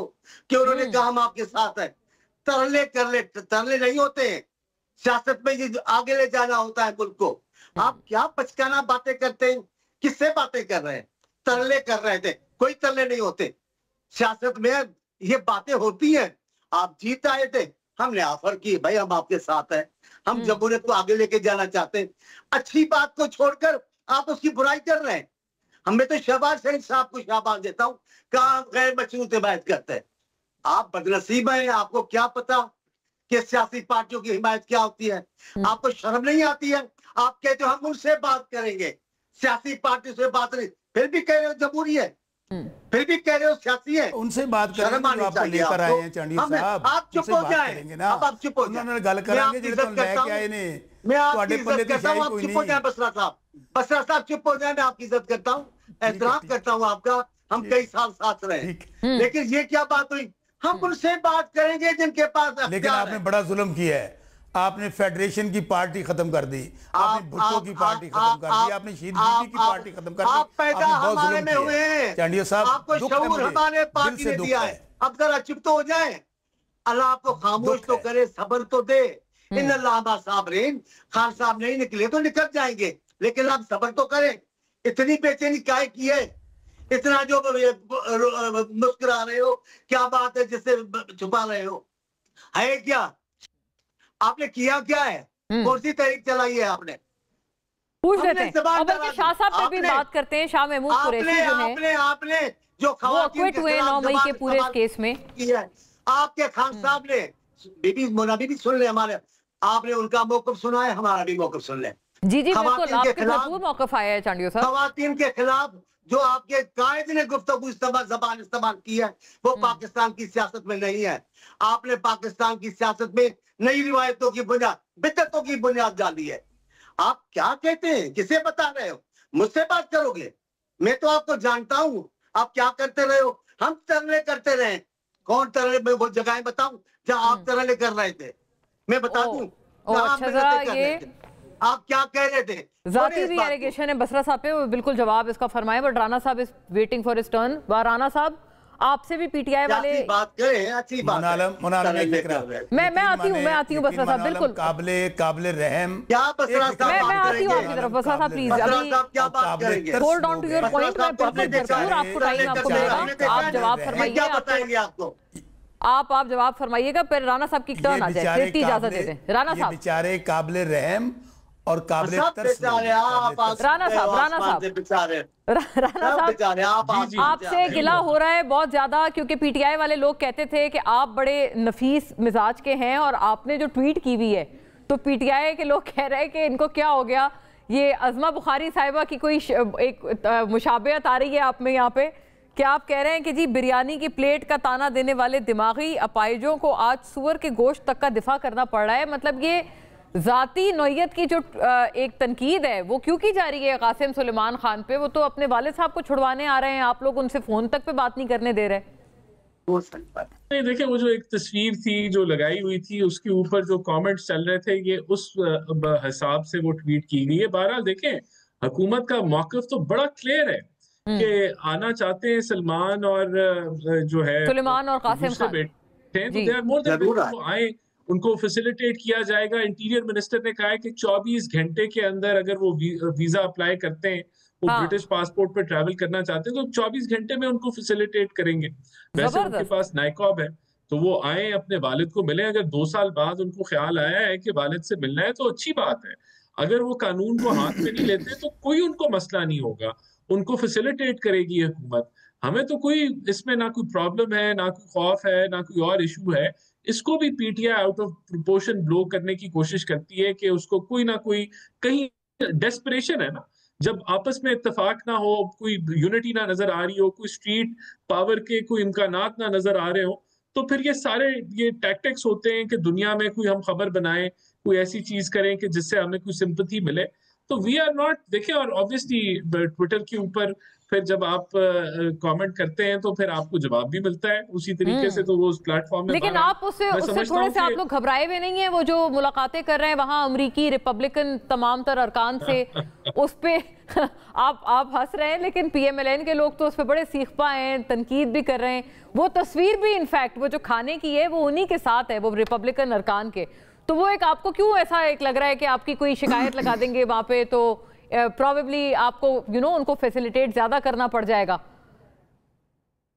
कि उन्होंने कहा हम आपके साथ है। तरले कर ले, तरले नहीं होते हैं सियासत में, ये आगे ले जाना होता है मुल्क को। आप क्या बचकाना बातें करते हैं, किससे बातें कर रहे हैं? तरले कर रहे थे, कोई तरले नहीं होते सियासत में, ये बातें होती हैं। आप जीत आए थे, हमने ऑफर की, भाई हम आपके साथ हैं, हम जमहूरियत को आगे लेके जाना चाहते हैं। अच्छी बात को छोड़कर आप उसकी बुराई कर रहे हैं। हमें तो शहबाज शरीफ साहब को शाबाश देता हूँ, कहाँ गैर मशरूत हिमायत करते हैं। आप बदनसीब हैं, आपको क्या पता कि सियासी पार्टियों की हिमायत क्या होती है। आपको शर्म नहीं आती है? आप कहते हो हम उनसे बात करेंगे, सियासी पार्टी से बात नहीं, फिर भी कह रहे हो जमहूरी है, फिर भी कह रहे हो सियासी है। उनसे बात शर्म आनी चाहिए लेकर आए हैं चांडिया साहब, आप चुप हो जाए ना, अब आप चुप हो जाए, उन्होंने गल करांगे जिहड़े तुहानू लेके आए ने, मैं आपकी तुहाडे पल्ले इज्जत दी करता हूँ, शाही आप कोई चुप हो नहीं। जाए बसरा साहब चुप हो जाए, मैं आपकी इज्जत करता हूँ, एहतराम करता हूँ आपका, हम कई साल साथ रहे, लेकिन ये क्या बात हुई? हम उनसे बात करेंगे जिनके पास लेकिन आपने बड़ा जुल्म किया है, आपने फेडरेशन की पार्टी खत्म कर दी, आपने भुट्टो की पार्टी खत्म कर दी, आपने शीर बीबी की पार्टी खत्म कर दी। आप पैदा हमारे में हुए हैं, चांडिया साहब, आपको शऊर हमारे पार्टी ने दिया है, अब जरा चुप तो हो जाए। अल्लाह आपको खामोश तो करे, सब्र तो दे। इन अल्लाह साबरीन, खान साहब नहीं निकले तो निकल जाएंगे, लेकिन आप सब्र तो करें। इतनी बेचैनी काहे की है, इतना जो मुस्कुरा रहे हो, क्या बात है जिससे छुपा रहे हो? है क्या? आपने किया क्या है? कौन सी तहरीक चलाई है आपने? पूछ लेते हैं, और बल्कि शाह साहब पे भी बात करते हैं। शाह महमूद कुरैशी जो है आपने जो वो अक्विट हुए 9 मई के पूरे केस में किया, आपके खान साहब ने, बीबी मोना बीबी सुन ले हमारे, आपने उनका मौक़िफ़ सुना है, हमारा भी मौक़िफ़ सुन ले। जी जी बिल्कुल, आपके भरपूर मौक़िफ़ आया है चांडियो साहब। ख़वातीन के खिलाफ जो आपके कायद ने गुफ्तगू ज़बान इस्तेमाल की है, वो पाकिस्तान की सियासत में नहीं है। आपने पाकिस्तान की सियासत में नई रिवायतों की बुनियाद, बिदअतों की बुनियाद डाली है। आप क्या कहते हैं, किसे बता रहे हो? मुझसे बात करोगे? मैं तो आपको जानता हूँ, आप क्या करते रहे हो। हम तरले करते रहे, कौन तरले? मैं वो जगहें बताऊं जहाँ आप तरले कर रहे थे, मैं बता दूं। अच्छा जरा ये आप क्या कह रहे थे? जाती भी एलिगेशन है बसरा साहब पे, वो बिल्कुल जवाब इसका फरमाए, बट राना साहब is waiting for his turn. Rana साहब, आपसे भी पीटीआई वाले बात करें, अच्छी बात है। मैं आती हूँ बसरा साहब, बिल्कुल काबिले रहम। क्या बसरा साहब? मैं आती हूँ आपकी तरफ। बसरा साहब प्लीज अभी क्या बात करेंगे? Hold on to your point. मैं भरपूर आपको टाइम आपको मिलेगा, आप जवाब फरमाइए। क्या बताएंगे आपको? आप जवाब फरमाइएगा, फिर राना साहब की टर्न आ जाए, इतनी इजाजत दे दें। राना साहब बेचारे काबिले रहम और काबिले तरस। राना साहब आपसे गिला हो रहा है बहुत ज्यादा, क्योंकि पीटीआई वाले लोग कहते थे कि आप बड़े नफीस मिजाज के हैं, और आपने जो ट्वीट की हुई है तो पीटीआई के लोग कह रहे हैं कि इनको क्या हो गया, ये अज़मा बुखारी साहिबा की कोई एक मुशाबहत आ रही है आप में यहाँ पे। क्या आप कह रहे हैं कि जी बिरयानी की प्लेट का ताना देने वाले दिमागी अपाइजों को आज सूअर के गोश्त तक का दिफा करना पड़ रहा है? मतलब ये जाती नौयत की जो एक तनकीद है वो क्यों की जा रही है कासिम सुलेमान खान पे? वो तो अपने वालिद साहब को छुड़वाने आ रहे हैं, आप लोग उनसे फोन तक पे बात नहीं करने दे रहे। नहीं देखिए, वो जो एक तस्वीर थी जो लगाई हुई थी, उसके ऊपर जो कमेंट्स चल रहे थे, ये उस हिसाब से वो ट्वीट की गई है। बहरहाल देखें, हुकूमत का मौक़िफ़ तो बड़ा क्लियर है कि आना चाहते हैं सलमान और जो है सुलेमान और कासिम खान बेटे, तो they are more than welcome, वो आए, उनको फैसिलिटेट किया जाएगा। इंटीरियर मिनिस्टर ने कहा है कि 24 घंटे के अंदर अगर वो वीजा अप्लाई करते हैं, वो ब्रिटिश पासपोर्ट पे ट्रैवल करना चाहते हैं, तो 24 घंटे में उनको फैसिलिटेट करेंगे। वैसे उनके पास नाइकॉब है, तो वो आए, अपने वालिद को मिले। अगर 2 साल बाद उनको ख्याल आया है कि वालिद से मिलना है, तो अच्छी बात है। अगर वो कानून को हाथ में नहीं लेते तो कोई उनको मसला नहीं होगा, उनको फैसिलिटेट करेगी हुकूमत। हमें तो कोई इसमें ना कोई प्रॉब्लम है, ना कोई खौफ है, ना कोई और इशू है। इसको भी PTI out of proportion blow करने की कोशिश करती है कि उसको कोई ना कोई, कहीं डेस्परेशन है ना, जब आपस में इत्तेफाक ना हो, कोई यूनिटी ना नजर आ रही हो, कोई स्ट्रीट पावर के कोई इम्कानात ना नजर आ रहे हो, तो फिर ये टैक्टिक्स होते हैं कि दुनिया में कोई हम खबर बनाएं, कोई ऐसी चीज करें कि जिससे हमें कोई सिंपैथी मिले। तो वी आर नॉट, देखिए, और ऑब्वियसली ट्विटर के ऊपर फिर जब आप कमेंट करते हैं तो फिर आपको जवाब भी मिलता है उसी तरीके से, तो वो उस प्लेटफॉर्म में। लेकिन आप उससे थोड़े से आप लोग घबराए हुए नहीं है? वो जो मुलाकातें कर रहे हैं वहां अमरीकी रिपब्लिकन तमाम तर अरकान से, उस पे आप हंस रहे हैं, लेकिन PMLN के लोग तो उस पर बड़े सीखपा हैं, तनकीद भी कर रहे हैं। वो तस्वीर भी इनफैक्ट वो जो खाने की है वो उन्हीं के साथ है, वो रिपब्लिकन अरकान के। तो वो एक आपको क्यों ऐसा एक लग रहा है कि आपकी कोई शिकायत लगा देंगे वहां पे तो प्रोबेबली आपको उनको फैसिलिटेट ज्यादा करना पड़ जाएगा?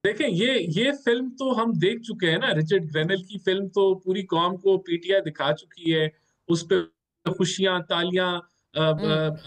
देखिए, ये फिल्म तो हम देख चुके हैं ना, रिचर्ड ग्रेनल की फिल्म तो पूरी कौम को PTI दिखा चुकी है। उस पर खुशियां, तालियां,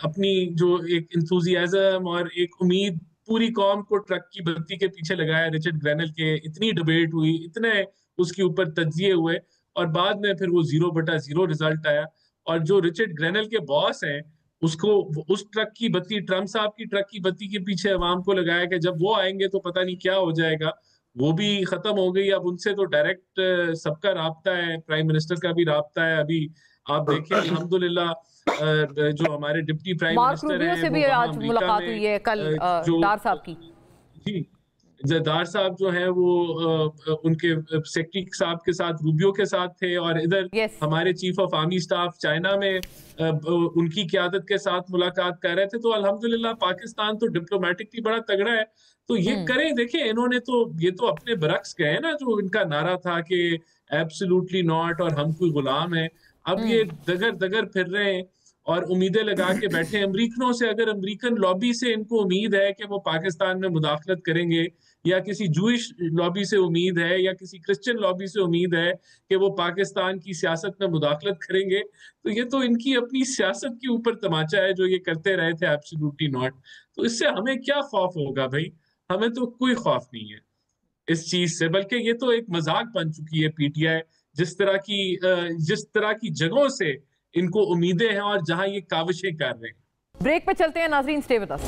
अपनी जो एक इंथुजियाज्म और एक उम्मीद पूरी कौम को ट्रक की बत्ती के पीछे लगाया रिचर्ड ग्रेनल के। इतनी डिबेट हुई, इतने उसके ऊपर तज्जिए हुए, और बाद में फिर वो 0/0 रिजल्ट आया। और जो रिचर्ड ग्रेनल के बॉस हैं, उसको उस ट्रक की बत्ती, ट्रम्प साहब की ट्रक की बत्ती के पीछे अवाम को लगाया कि जब वो आएंगे तो पता नहीं क्या हो जाएगा। वो भी खत्म हो गई। अब उनसे तो डायरेक्ट सबका राब्ता है, प्राइम मिनिस्टर का भी राब्ता है। अभी आप देखिए, अल्हम्दुलिल्लाह, जो हमारे डिप्टी प्राइम मिनिस्टर हैं, से भी आज मुलाकात हुई है कल डार साहब की। जी, जरदार साहब जो हैं वो उनके सेक्रेटरी साहब के साथ, रूबियो के साथ थे, और इधर हमारे chief of army staff China में उनकी क़यादत के साथ मुलाकात कर रहे थे। तो अल्हम्दुलिल्लाह पाकिस्तान तो डिप्लोमेटिकली बड़ा तगड़ा है, तो ये करें। देखिए, इन्होंने तो ये तो अपने बरक्स गए ना, जो इनका नारा था कि एब्सोल्युटली नॉट और हम कोई गुलाम है। अब ये दगर फिर रहे हैं और उम्मीदें लगा के बैठे अमरीकनों से। अगर अमरीकन लॉबी से इनको उम्मीद है कि वो पाकिस्तान में मुदाखलत करेंगे, या किसी जूइश लॉबी से उम्मीद है, या किसी क्रिश्चियन लॉबी से उम्मीद है कि वो पाकिस्तान की सियासत में मुदाखलत करेंगे, तो ये तो इनकी अपनी सियासत के ऊपर तमाचा है जो ये करते रहे थे, एब्सोल्युटली नॉट। तो इससे हमें क्या खौफ होगा भाई? हमें तो कोई खौफ नहीं है इस चीज से, बल्कि ये तो एक मजाक बन चुकी है PTI। जिस तरह की जगहों से इनको उम्मीदें हैं और जहां ये काविशें कर रहे हैं। ब्रेक पे चलते हैं नाजरीन, stay with us.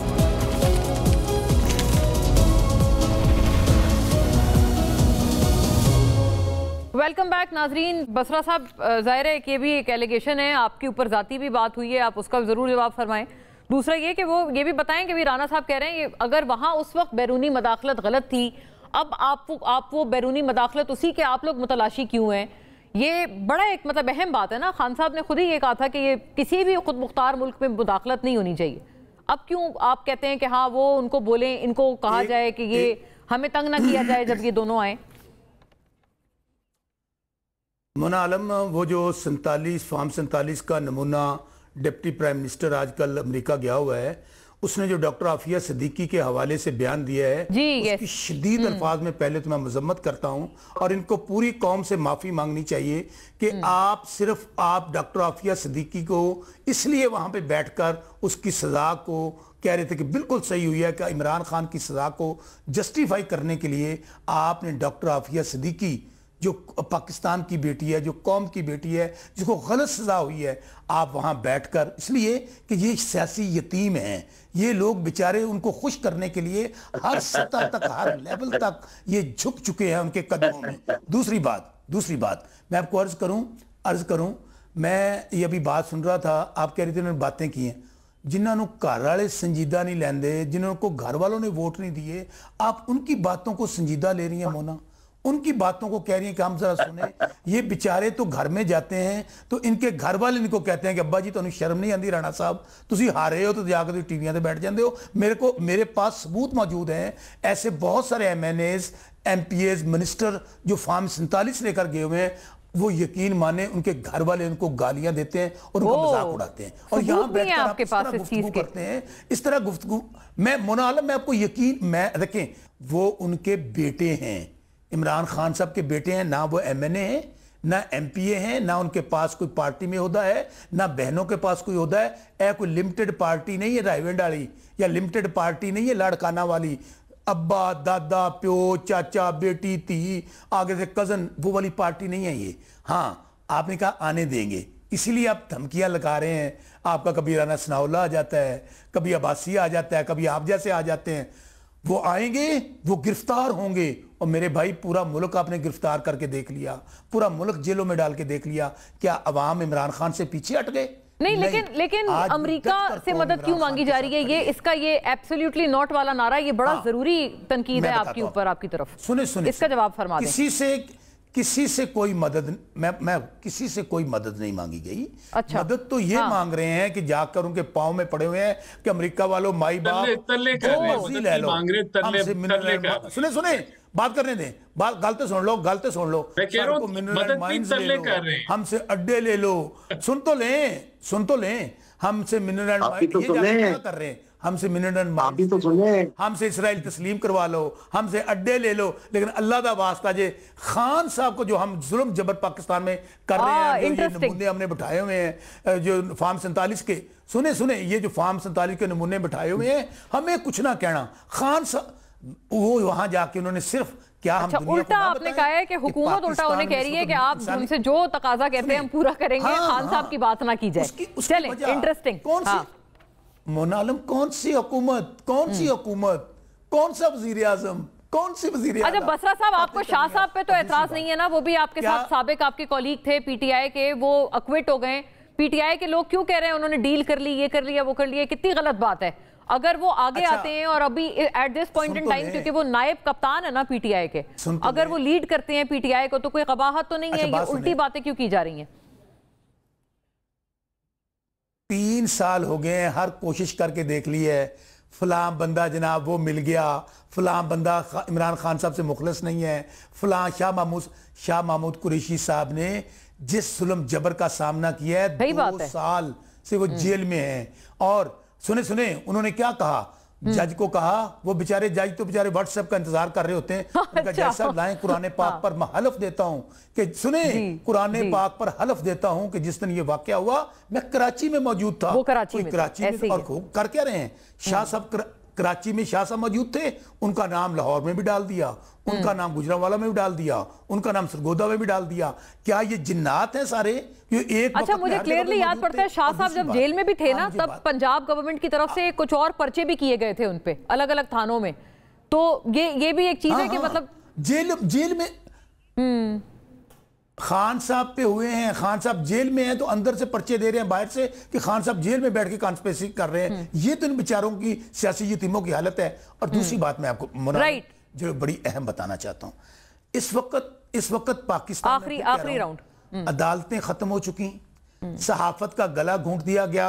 Welcome back नाजरीन। बसरा साहब, जाहिर है कि ये भी एक एलिगेशन है, आपके ऊपर जाती भी बात हुई है, आप उसका जरूर जवाब फरमाएं। दूसरा ये कि वो ये भी बताएं कि राना साहब कह रहे हैं अगर वहां उस वक्त बैरूनी मदाखलत गलत थी, अब आप वो बैरूनी मदाखलत उसी के आप लोग मुतलाशी क्यों हैं? ये बड़ा एक मतलब अहम बात है ना। खान साहब ने खुद ही ये कहा था कि ये किसी भी खुद मुख्तार मुल्क में मुदाखलत नहीं होनी चाहिए। अब क्यों आप कहते हैं कि हाँ वो उनको बोलें, इनको कहा जाए कि ये हमें तंग ना किया जाए जब ये दोनों आए? मोना आलम, वो जो 47 का नमूना डिप्टी प्राइम मिनिस्टर आजकल अमेरिका गया हुआ है, उसने जो डॉक्टर आफिया सिद्दीकी के हवाले से बयान दिया है, उसकी शदीद अल्फाज में पहले तो मैं मजम्मत करता हूं, और इनको पूरी कौम से माफी मांगनी चाहिए कि आप डॉक्टर आफिया सिद्दीकी को इसलिए वहां पे बैठकर उसकी सजा को कह रहे थे कि बिल्कुल सही हुई है, कि इमरान खान की सजा को जस्टिफाई करने के लिए आपने डॉक्टर आफिया सिद्दीकी जो पाकिस्तान की बेटी है, जो कौम की बेटी है, जिसको गलत सजा हुई है, आप वहां बैठकर, इसलिए कि ये सियासी यतीम हैं, ये लोग बेचारे, उनको खुश करने के लिए हर सतह तक, हर लेवल तक ये झुक चुके हैं उनके कदमों में। दूसरी बात मैं आपको अर्ज करूं, मैं ये अभी बात सुन रहा था, आप कह रहे थे उन्होंने बातें की हैं, जिन्होंने घर वाले संजीदा नहीं लेंदे, जिन्होंने घर वालों ने वोट नहीं दिए, आप उनकी बातों को संजीदा ले रही हैं मोना, उनकी बातों को कह रही हैं कि हम जरा सुने। ये बेचारे तो घर में जाते हैं तो इनके घर वाले इनको कहते हैं कि अब्बा जी तुहानू शर्म नहीं आती, राणा साहब तुसी हारे हो तो जाकर टीवियां पे बैठ जाते हो। मेरे पास सबूत मौजूद हैं, ऐसे बहुत सारे MNAs MPAs मिनिस्टर जो फॉर्म 47 लेकर गए हुए हैं, वो यकीन माने उनके घर वाले उनको गालियां देते हैं और उनका मजाक उड़ाते हैं, और यहाँ बैठकर आप इस तरह गुफ्तगू करते हैं, इस तरह गुफ्तगू। मैं मोना आलम, मैं आपको देखें, वो उनके बेटे हैं, इमरान खान साहब के बेटे हैं, ना वो MNA हैं, ना MPA हैं, ना उनके पास कोई पार्टी में होदा है, ना बहनों के पास कोई होदा है। कोई लिमिटेड पार्टी नहीं है राइवेंड वाली, या लिमिटेड पार्टी नहीं है लाड़काना वाली, अब्बा दादा प्यो चाचा बेटी धी आगे से कजन, वो वाली पार्टी नहीं है ये। हाँ, आपने कहा आने देंगे, इसीलिए आप धमकियां लगा रहे हैं। आपका कभी राना सनाउल्लाह आ जाता है, कभी अब्बासी आ जाता है, कभी आप जैसे आ जाते हैं। वो आएंगे, वो गिरफ्तार होंगे, और मेरे भाई पूरा मुल्क आपने गिरफ्तार करके देख लिया, पूरा मुल्क जेलों में डाल के देख लिया। क्या अवाम इमरान खान से पीछे हट गए? नहीं, लेकिन अमेरिका से मदद क्यों मांगी जा रही है? ये इसका ये एब्सोल्युटली नॉट वाला नारा, ये बड़ा जरूरी तनकीद है आपके ऊपर, आपकी तरफ। सुने इसका जवाब फरमा दें। किसी से कोई मदद, मैं किसी से कोई मदद नहीं मांगी गई। अच्छा। मदद तो ये मांग रहे हैं कि जाकर उनके पांव में पड़े हुए हैं कि अमेरिका वालों माई बाप मर्जी ले लो। सुने बात करने दें, गलते सुन लो। मिनरल माइंस ले लो, हमसे अड्डे ले लो। सुन तो लें हमसे मिनरल माइंस कर रहे हैं, हमसे मिनरल माइंस तो सुने, हमसे इसराइल तस्लीम करवा लो, हमसे अड्डे ले लो। लेकिन अल्लाह दा वास्ता जे खान साहब को जो हम जुल्म जबर पाकिस्तान में कर रहे हैं, जो नमूने हमने बिठाए हुए हैं, जो फार्म 47 के, सुने ये जो फार्म 47 के नमूने बिठाए हुए हैं, हमें कुछ ना कहना। खान साहब वो वहां जाके उन्होंने सिर्फ क्या हम उल्टा आपने कहा है कि हुकूमत उल्टा उन्हें कह रही है कि आप हमसे जो तकाजा कहते हैं हम पूरा करेंगे, खान साहब की बात ना की जाए। चलें, इंटरेस्टिंग। मोना आलम, कौन सी हुकूमत, कौन सा वजीर आजम, कौन सी वजीर आजम? अच्छा बसरा साहब, आपको शाह साहब पे तो एतराज नहीं है ना? वो भी आपके साथ साबिक आपके कॉलीग थे पीटीआई के, वो अक्विट हो गए। पीटीआई के लोग क्यों कह रहे हैं उन्होंने डील कर ली, ये कर लिया, वो कर लिया? कितनी गलत बात है। अगर वो आगे आते हैं और अभी at this point in time, क्योंकि वो नायब कप्तान है ना पीटीआई के, अगर वो लीड करते हैं पीटीआई को, तो कोई कबाहत तो नहीं है? ये उल्टी बातें क्यों की जा रही हैं? 3 साल हो गए हैं, हर कोशिश करके देख ली है, फलां बंदा जनाब वो मिल गया, फलां बंदा इमरान खान साहब से मुखलिस नहीं है, फलां शाह महमूद कुरैशी साहब ने जिस जुल्म जबर का सामना किया है, 2 साल से वो जेल में है। और सुने उन्होंने क्या कहा, जज को कहा, वो बेचारे जज तो बेचारे व्हाट्सएप का इंतजार कर रहे होते हैं। उनका जज साहब लाएं, कुरान पाक पर मैं हलफ देता हूं कि कुरान पाक पर हलफ देता हूं कि जिस दिन ये वाकया हुआ मैं कराची में मौजूद था। वो कराची में और कर क्या रहे हैं शाह साहब, कराची में शाह साहब मौजूद थे, उनका नाम लाहौर में भी डाल दिया, उनका नाम गुजरांवाला में भी डाल दिया, उनका नाम सरगोदा में भी डाल दिया। क्या ये जिन्नात हैं सारे? एक अच्छा, मुझे क्लियरली याद पड़ता है शाह साहब जब जेल में भी थे ना, तब पंजाब गवर्नमेंट की तरफ से कुछ और पर्चे भी किए गए थे उनपे अलग अलग थानों में। तो ये भी एक चीज है कि मतलब जेल में खान साहब पे हुए हैं, खान साहब जेल में हैं तो अंदर से पर्चे दे रहे हैं बाहर से कि खान साहब जेल में बैठ के कॉन्स्पिरेसी कर रहे हैं। ये तो इन बेचारों की सियासी यतीमों की हालत है। और दूसरी बात मैं आपको जो बड़ी अहम बताना चाहता हूं, इस वक्त पाकिस्तान आखिरी राउंड, अदालतें खत्म हो चुकी, सहाफत का गला घोंट दिया गया,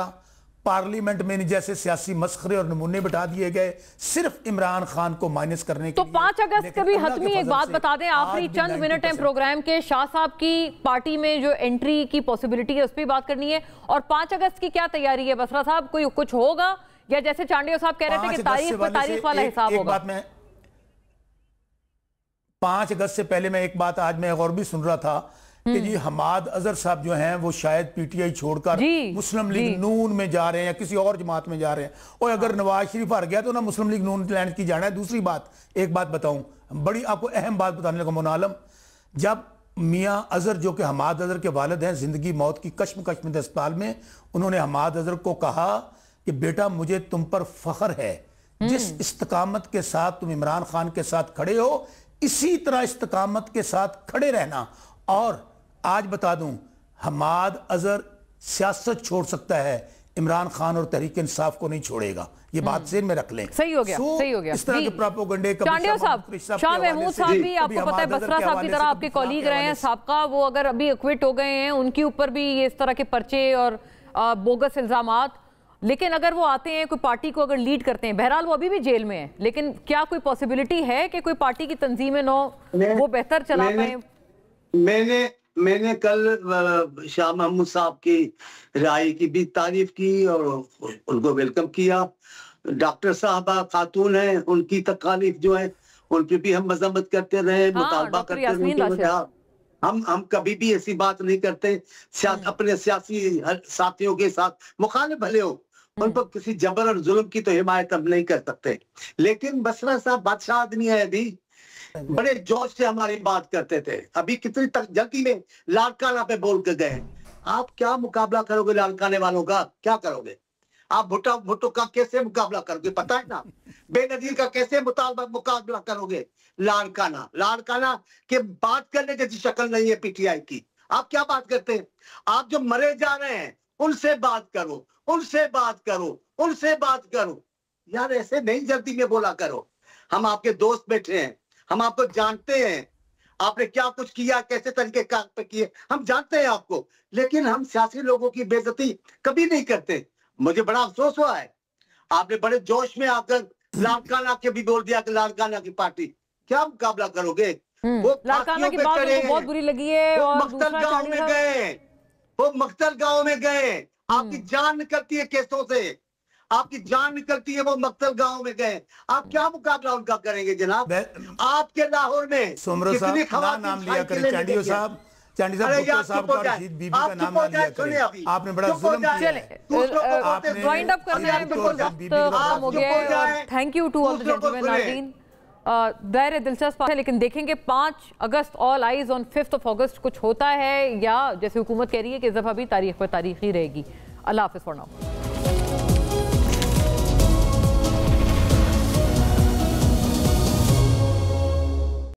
पार्लियामेंट में जैसे सियासी मस्खरे और नमूने बिठा दिए गए सिर्फ इमरान खान को माइनस करने के लिए। तो 5 अगस्त के भी हतमी एक बात बता दें, आखिरी चंद मिनट है प्रोग्राम के, शाह साहब की पार्टी में जो एंट्री की पॉसिबिलिटी है उस पर बात करनी है। और 5 अगस्त की क्या तैयारी है बसरा साहब? कोई कुछ होगा या जैसे चांडियो साहब कह रहे थे कि तारीख पर तारीख वाला हिसाब होगा? 5 अगस्त से पहले मैं एक बात आज मैं और भी सुन रहा था कि जी हमाद अजहर साहब जो हैं वो शायद पीटीआई छोड़कर मुस्लिम लीग नून में जा रहे हैं या किसी और जमात में जा रहे हैं। और अगर नवाज शरीफ हार गया तो ना मुस्लिम लीग नून लैंड की जाना है। दूसरी बात, एक बात बताऊं, बड़ी आपको अहम बात बताने लगा मोना आलम, जब मियां अजहर जो कि हमाद अजहर के वालिद हैं, जिंदगी मौत की कश्मकश में अस्पताल में, उन्होंने हमाद अजहर को कहा कि बेटा मुझे तुम पर फख्र है, जिस इस्तकामत के साथ तुम इमरान खान के साथ खड़े हो इसी तरह इस्तकामत के साथ खड़े रहना। और आज बता दूं, हमाद अजहर सियासत छोड़ सकता है, इमरान खान और तहरीक इंसाफ को नहीं छोड़ेगा। ये बात ज़हन में रख लें। सही हो गया, सही हो गया। इस तरह के प्रोपेगेंडे चांडियो साहब, शाह महमूद साहब भी आपको पता है बसरा साहब की तरह आपके कॉलीग रहे हैं साबका, वो अगर अभी एक्विट हो गए हैं, उनके ऊपर भी ये इस तरह के पर्चे और बोगस इल्जामात। लेकिन अगर वो आते हैं, कोई पार्टी को अगर लीड करते हैं, बहरहाल वो अभी भी जेल में है, लेकिन क्या कोई पॉसिबिलिटी है कि कोई पार्टी की तंजीमें नो वो बेहतर चला पाए? मैंने कल शाह महमूद साहब की राय की भी तारीफ की और उनको वेलकम किया। डॉक्टर साहबा खातून है, उनकी तकालीफ जो है उन पर भी हम मजम्मत करते रहे, मुतालबा करते रहे। हम कभी भी ऐसी बात नहीं करते अपने सियासी साथियों के साथ, मुखालिफ भले हो, उन पर किसी जबर और जुल्म की तो हिमायत हम नहीं कर सकते। लेकिन बसरा साहब बादशाह आदमी है, अभी बड़े जोश से हमारी बात करते थे, अभी कितनी तक जल्दी में लाड़काना पे बोल के गए। आप क्या मुकाबला करोगे लाड़काने वालों का? क्या करोगे आप? भुट्टो का कैसे मुकाबला करोगे? पता है ना, बेनजीर का कैसे मुकाबला करोगे? लाड़काना के बात करने जैसी शक्ल नहीं है पीटीआई की। आप क्या बात करते हैं? आप जो मरे जा रहे हैं उनसे बात करो, उनसे बात करो, उनसे बात करो। यार ऐसे नहीं जल्दी में बोला करो। हम आपके दोस्त बैठे हैं, हम आपको जानते हैं, आपने क्या कुछ किया, कैसे तरीके काम पे किए, हम जानते हैं आपको, लेकिन हम सियासी लोगों की बेइज्जती कभी नहीं करते। मुझे बड़ा अफसोस हुआ है, आपने बड़े जोश में आकर लाड़काना के भी बोल दिया कि लाड़काना की पार्टी, क्या मुकाबला करोगे? वो लाड़काना की बात मुझे बहुत बुरी लगी है। और मख्तल गांव में गए, वो मख्तल गांव में गए, आपकी जान निकलती है केसों से, आपकी जान निकलती है, वो मख्तल गांव में गए, आप क्या मुकाबला उनका करेंगे जनाब? आपके लाहौर में सोमरो साहब नाम लिया करें, चांडियो साहब, चांडी साहब, भुट्टो साहब का और रशीद बीबी का नाम ना लिया करें। आपने बड़ा जुल्म किया है। वाइंड अप करना है बिकॉज़ खत्म हो गया है। Thank you to all the gentleman. नाज़रीन, दायरे दिलचस्प है, लेकिन देखेंगे 5 अगस्त ऑल आइज ऑन 5 अगस्त कुछ होता है, या जैसे हुकूमत कह रही है कि इस दफा भी तारीख पर तारीख ही रहेगी। अल्लाह हाफिज़ फॉर नाउ।